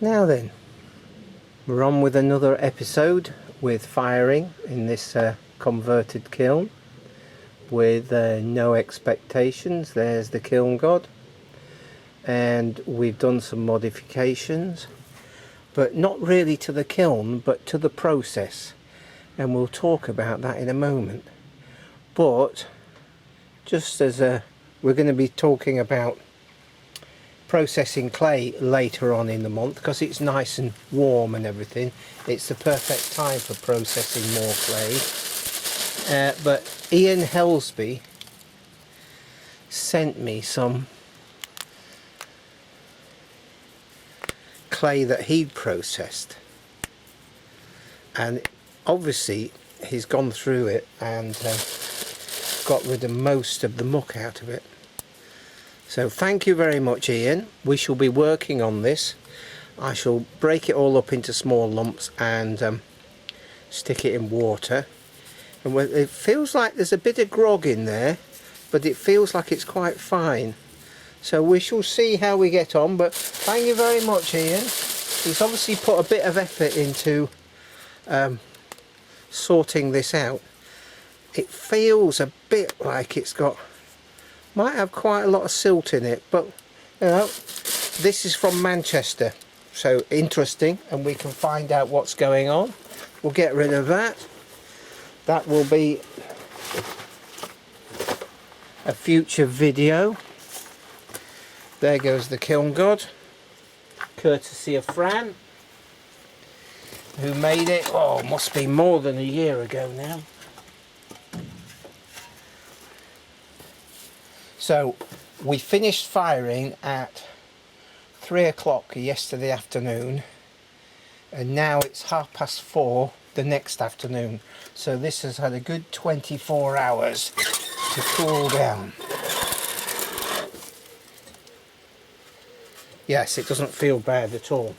Now then, we're on with another episode with firing in this converted kiln with no expectations. There's the kiln god, and we've done some modifications, but not really to the kiln but to the process, and we'll talk about that in a moment. But just as we're going to be talking about processing clay later on in the month, because it's nice and warm and everything, it's the perfect time for processing more clay. But Ian Helsby sent me some clay that he'd processed, and obviously he's gone through it and got rid of most of the muck out of it. So thank you very much, Ian. We shall be working on this. I shall break it all up into small lumps and stick it in water. And it feels like there's a bit of grog in there, but it feels like it's quite fine. So we shall see how we get on, but thank you very much, Ian. He's obviously put a bit of effort into sorting this out. It feels a bit like it's got, might have quite a lot of silt in it, but you know, this is from Manchester, so interesting, and we can find out what's going on. We'll get rid of that. That will be a future video. There goes the kiln god, courtesy of Fran, who made it, oh, must be more than a year ago now. So we finished firing at 3 o'clock yesterday afternoon, and now it's 4:30 the next afternoon. So this has had a good 24 hours to cool down. Yes, it doesn't feel bad at all.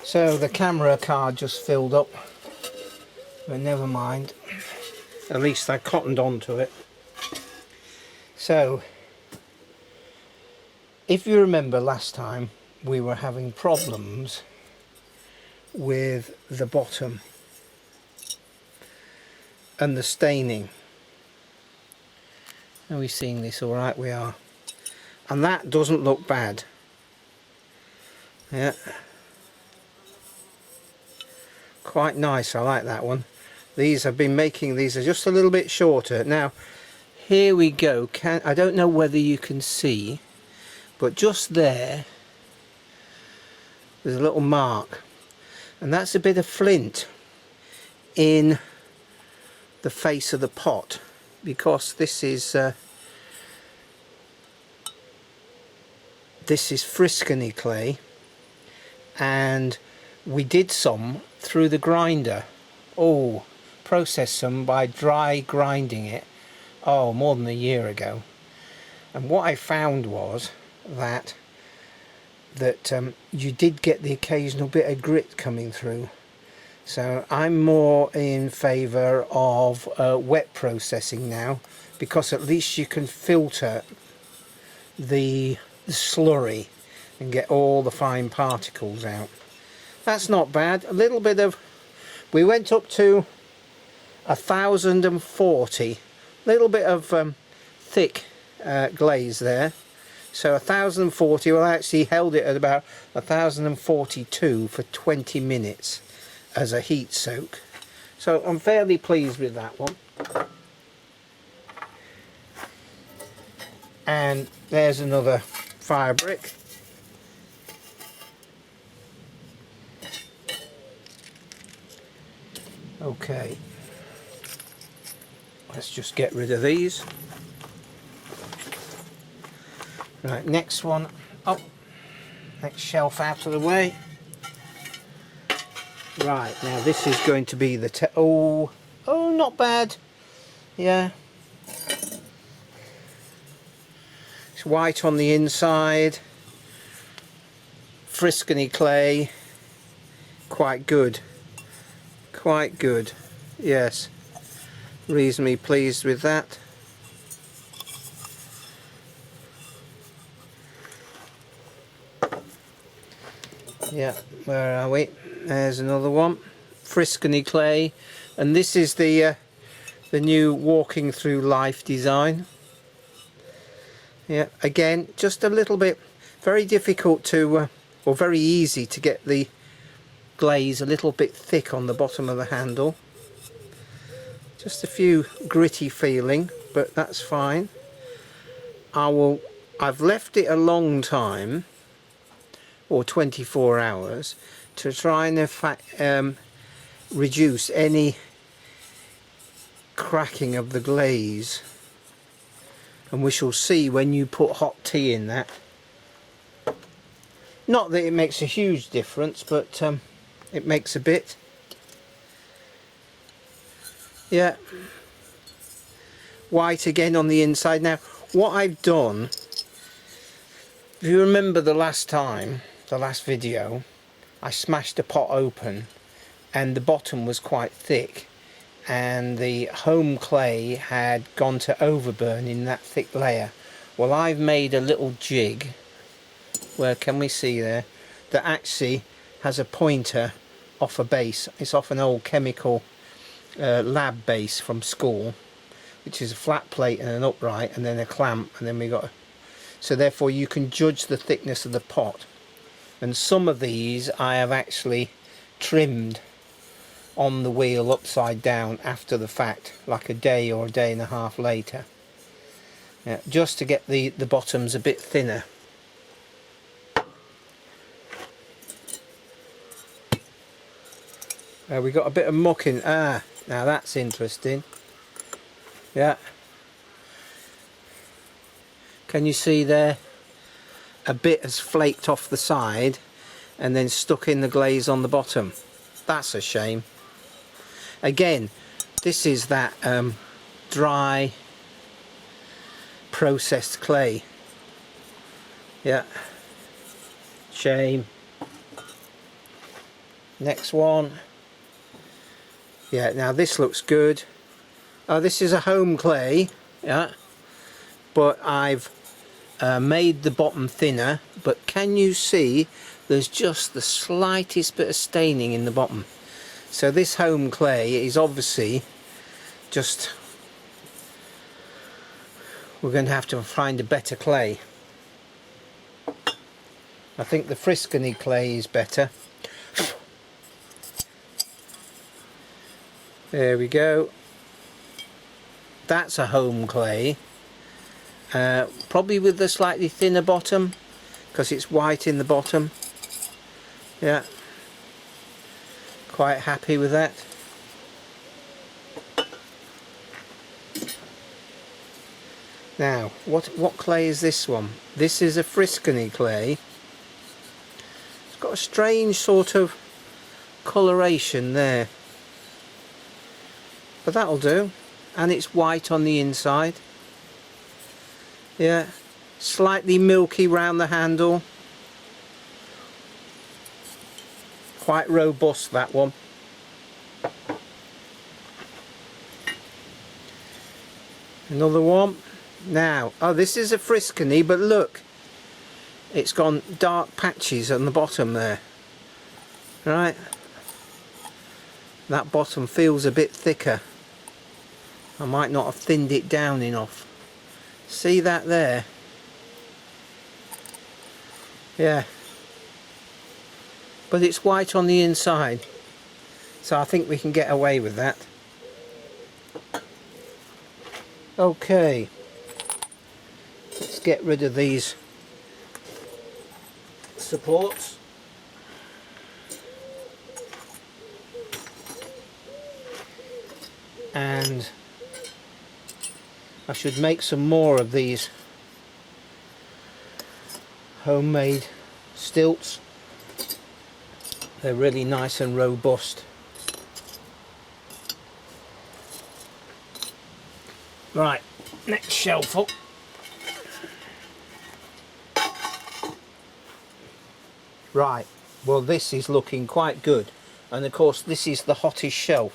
So the camera card just filled up, but never mind. At least I cottoned onto it. So if you remember last time, we were having problems with the bottom and the staining. Are we seeing this all right? We are. And that doesn't look bad. Yeah. Quite nice, I like that one. These I've been making, these are just a little bit shorter. Now, here we go. I don't know whether you can see, but just there's a little mark, and that's a bit of flint in the face of the pot, because this is Friscony clay, and we did some through the grinder. Oh, processed some by dry grinding it, oh, more than a year ago. And what I found was that you did get the occasional bit of grit coming through. So I'm more in favour of wet processing now, because at least you can filter the slurry and get all the fine particles out. That's not bad. A little bit of, we went up to 1040, little bit of thick glaze there. So 1040, well, I actually held it at about 1042 for 20 minutes as a heat soak. So I'm fairly pleased with that one. And there's another fire brick. Okay, let's just get rid of these. Right, next one up, next shelf out of the way. Right, now this is going to be the oh, not bad. Yeah, it's white on the inside, Friscony clay, quite good, yes, reasonably pleased with that. Yeah, where are we? There's another one. Friscony clay, and this is the new Walking Through Life design. Yeah, again, just a little bit, very difficult to, or very easy to get the glaze a little bit thick on the bottom of the handle. Just a few gritty feeling, but that's fine. I've left it a long time, or 24 hours, to try and reduce any cracking of the glaze, and we shall see when you put hot tea in that. Not that it makes a huge difference, but it makes a bit. Yeah, white again on the inside. Now what I've done, if you remember the last video, I smashed a pot open and the bottom was quite thick, and the home clay had gone to overburn in that thick layer. Well, I've made a little jig, where can we see there, that actually has a pointer off a base. It's off an old chemical lab base from school, which is a flat plate and an upright and then a clamp, and then we got so therefore you can judge the thickness of the pot. And some of these I have actually trimmed on the wheel upside down after the fact, like a day or a day and a half later, just to get the bottoms a bit thinner. We got a bit of muck in. Now that's interesting. Yeah, can you see there, a bit has flaked off the side and then stuck in the glaze on the bottom. That's a shame. Again, this is that dry processed clay. Yeah, shame. Next one. Yeah, now this looks good. This is a home clay, yeah, but I've made the bottom thinner, but can you see there's just the slightest bit of staining in the bottom. So this home clay is obviously just, we're going to have to find a better clay. I think the Friscony clay is better. There we go. That's a home clay, probably with the slightly thinner bottom because it's white in the bottom. Yeah, quite happy with that. Now what clay is this one? This is a Friscony clay. It's got a strange sort of coloration there, but that'll do. And it's white on the inside. Yeah, slightly milky round the handle. Quite robust, that one. Another one. Now, this is a Friscony, but look, it's gone dark patches on the bottom there. Right, that bottom feels a bit thicker. I might not have thinned it down enough. See that there? Yeah. But it's white on the inside, so I think we can get away with that. Okay. Let's get rid of these supports. And I should make some more of these homemade stilts. They're really nice and robust. Right, next shelf up. Right, well this is looking quite good, and of course this is the hottest shelf.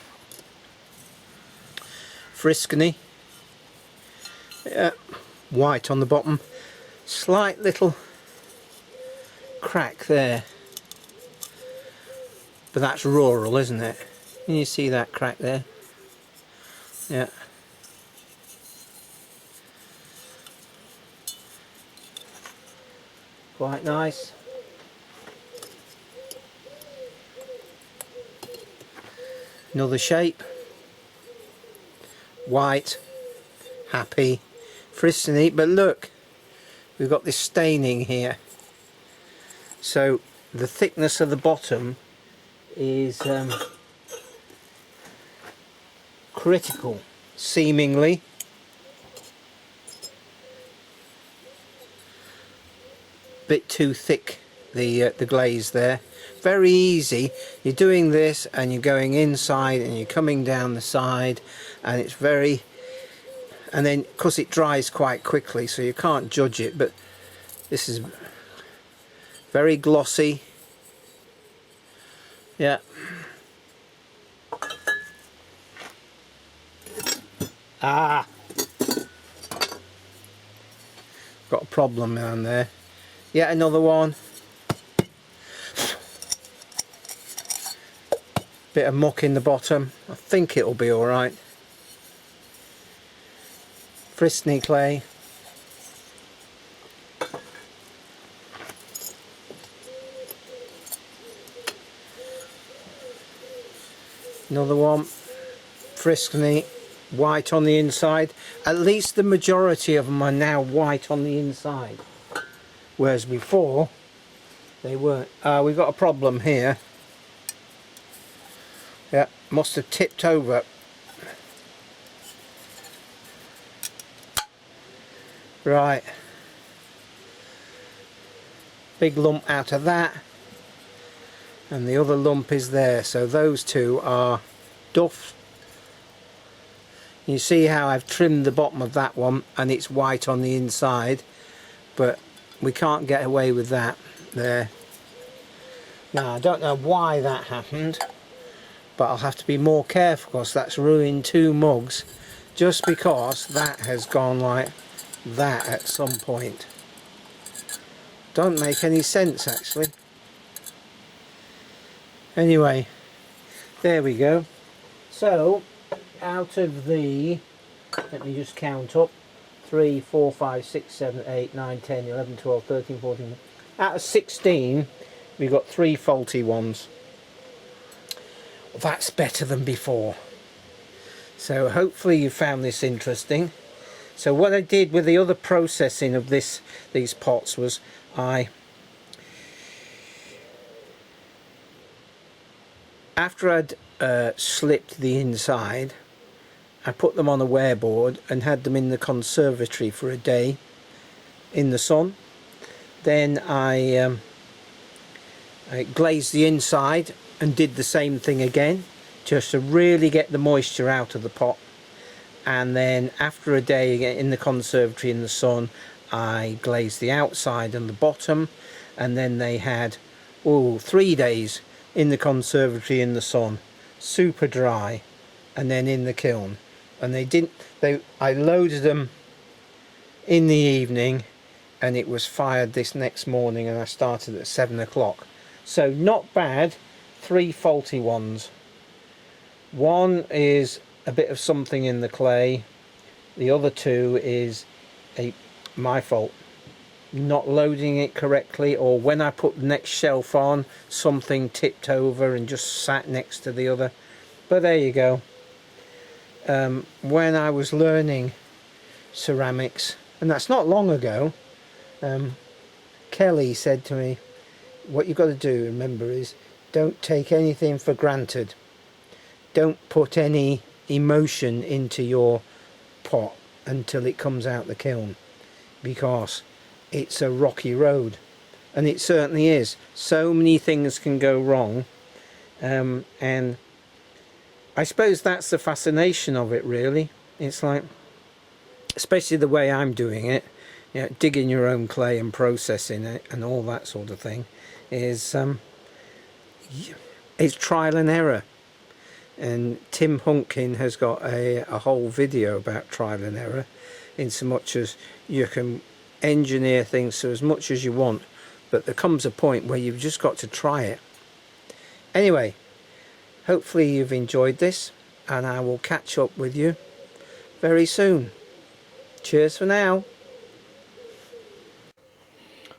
Friscony. Yeah, white on the bottom, slight little crack there. but that's rural, isn't it? Can you see that crack there? Yeah. Quite nice. Another shape. White. Happy. Frisk and eat, but look, we've got this staining here. So the thickness of the bottom is critical, seemingly. Bit too thick, the glaze there. Very easy. You're doing this and you're going inside and you're coming down the side, and it's very, and then because it dries quite quickly so you can't judge it, but this is very glossy. Yeah. Ah, got a problem down there. Yet another one. Bit of muck in the bottom. I think it'll be alright. Frisney clay. Another one. Frisney. White on the inside. At least the majority of them are now white on the inside, whereas before they weren't. We've got a problem here. Yeah, must have tipped over. Right, big lump out of that, and the other lump is there, so those two are duff. You see how I've trimmed the bottom of that one and it's white on the inside, but we can't get away with that there. Now I don't know why that happened, but I'll have to be more careful because that's ruined two mugs just because that has gone like that at some point. Don't make any sense actually. Anyway, there we go. So out of the, let me just count up, 3, 4, 5, 6, 7, 8, 9, 10, 11, 12, 13, 14, out of 16 we've got 3 faulty ones. That's better than before. So hopefully you found this interesting. So what I did with the other processing of these pots was after I'd slipped the inside, I put them on a wearboard and had them in the conservatory for a day in the sun. Then I glazed the inside and did the same thing again just to really get the moisture out of the pot. And then after a day in the conservatory in the sun, I glazed the outside and the bottom, and then they had 3 days in the conservatory in the sun, super dry, and then in the kiln. And I loaded them in the evening and it was fired this next morning, and I started at 7 o'clock. So not bad. 3 faulty ones. One is a bit of something in the clay, the other 2 is my fault, not loading it correctly, or when I put the next shelf on something tipped over and just sat next to the other. But there you go. When I was learning ceramics, and that's not long ago, Kelly said to me, what you've got to do, remember, is don't take anything for granted. Don't put any emotion into your pot until it comes out the kiln, because it's a rocky road, and it certainly is. So many things can go wrong, and I suppose that's the fascination of it, really. It's like, especially the way I'm doing it, you know, digging your own clay and processing it and all that sort of thing, is it's trial and error. And Tim Hunkin has got a whole video about trial and error, in so much as you can engineer things so as much as you want, but there comes a point where you've just got to try it. Anyway, hopefully you've enjoyed this, and I will catch up with you very soon. Cheers for now.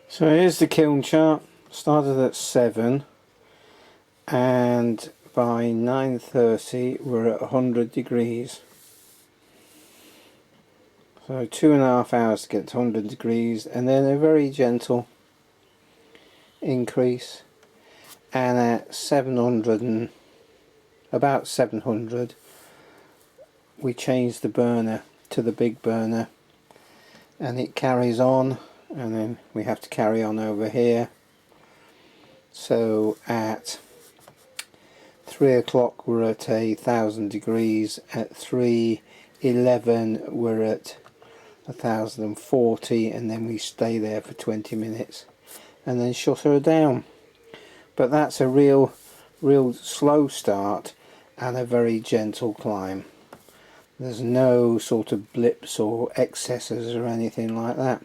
So here's the kiln chart. Started at 7 and by 9:30 we're at 100 degrees. So 2.5 hours to get to 100 degrees, and then a very gentle increase, and at 700 and about 700 we change the burner to the big burner, and it carries on, and then we have to carry on over here. So at 3 o'clock we're at 1,000 degrees, at 3:11 we're at 1,040, and then we stay there for 20 minutes and then shut her down. But that's a real slow start and a very gentle climb. There's no sort of blips or excesses or anything like that.